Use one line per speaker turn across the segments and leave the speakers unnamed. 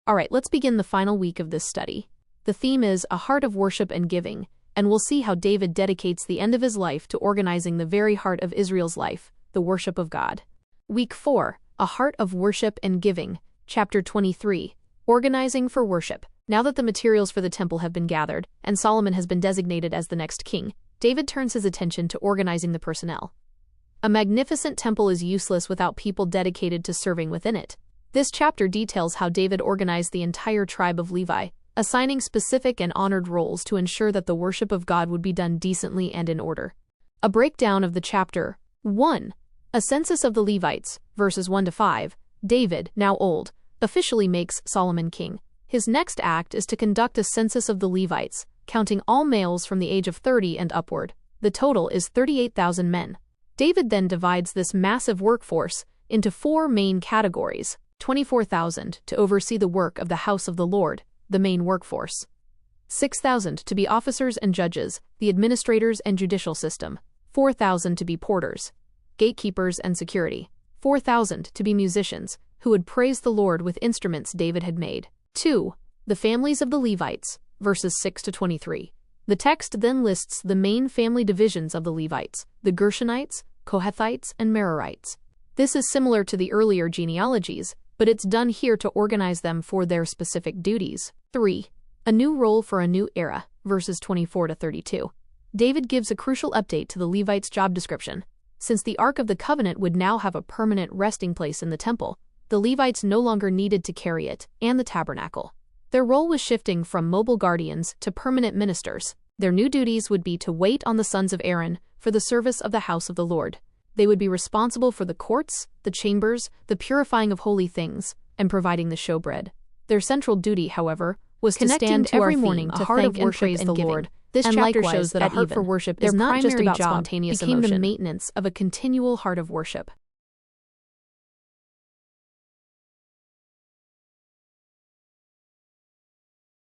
Alright, let's begin the final week of this study. The theme is a heart of worship and giving, and we'll see how David dedicates the end of his life to organizing the very heart of Israel's life, the worship of God. Week 4, a heart of worship and giving, chapter 23, organizing for worship. Now that the materials for the temple have been gathered, and Solomon has been designated as the next king, David turns his attention to organizing the personnel. A magnificent temple is useless without people dedicated to serving within it. This chapter details how David organized the entire tribe of Levi, assigning specific and honored roles to ensure that the worship of God would be done decently and in order. A breakdown of the chapter. 1. A census of the Levites, verses 1 to 5. David, now old, officially makes Solomon king. His next act is to conduct a census of the Levites, counting all males from the age of 30 and upward. The total is 38,000 men. David then divides this massive workforce into 4 main categories: 24,000 to oversee the work of the house of the Lord, the main workforce; 6,000 to be officers and judges, the administrators and judicial system; 4,000 to be porters, gatekeepers and security; 4,000 to be musicians, who would praise the Lord with instruments David had made. 2. The families of the Levites, verses 6 to 23. The text then lists the main family divisions of the Levites: the Gershonites, Kohathites, and Merarites. This is similar to the earlier genealogies, but it's done here to organize them for their specific duties. 3. A new role for a new era, verses 24 to 32. David gives a crucial update to the Levites' job description. Since the Ark of the Covenant would now have a permanent resting place in the temple, the Levites no longer needed to carry it and the tabernacle. Their role was shifting from mobile guardians to permanent ministers. Their new duties would be to wait on the sons of Aaron for the service of the house of the Lord. They would be responsible for the courts, the chambers, the purifying of holy things, and providing the showbread. Their central duty, however, was to stand every morning to thank and praise the Lord. This chapter shows that a heart for worship is not just about spontaneous emotion. Became the maintenance of a continual heart of worship.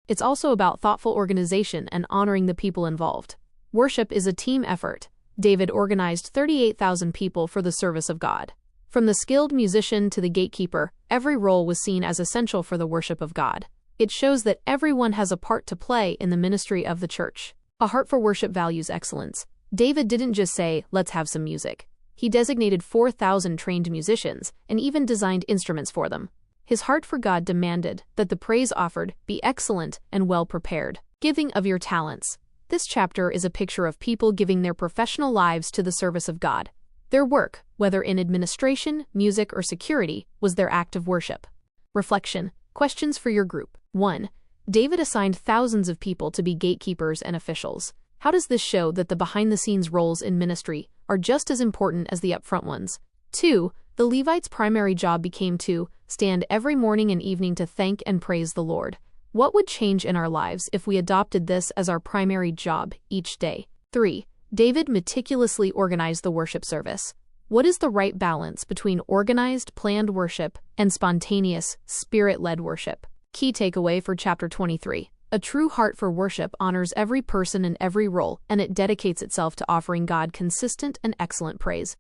It's also about thoughtful organization and honoring the people involved. Worship is a team effort. David organized 38,000 people for the service of God. From the skilled musician to the gatekeeper, every role was seen as essential for the worship of God. It shows that everyone has a part to play in the ministry of the church. A heart for worship values excellence. David didn't just say, "Let's have some music." He designated 4,000 trained musicians and even designed instruments for them. His heart for God demanded that the praise offered be excellent and well prepared. Giving of your talents. This chapter is a picture of people giving their professional lives to the service of God. Their work, whether in administration, music, or security, was their act of worship. Reflection. Questions for your group. 1. David assigned thousands of people to be gatekeepers and officials. How does this show that the behind-the-scenes roles in ministry are just as important as the upfront ones? 2. The Levites' primary job became to stand every morning and evening to thank and praise the Lord. What would change in our lives if we adopted this as our primary job each day? 3. David meticulously organized the worship service. What is the right balance between organized, planned worship and spontaneous, spirit-led worship? Key takeaway for chapter 23. A true heart for worship honors every person in every role, and it dedicates itself to offering God consistent and excellent praise.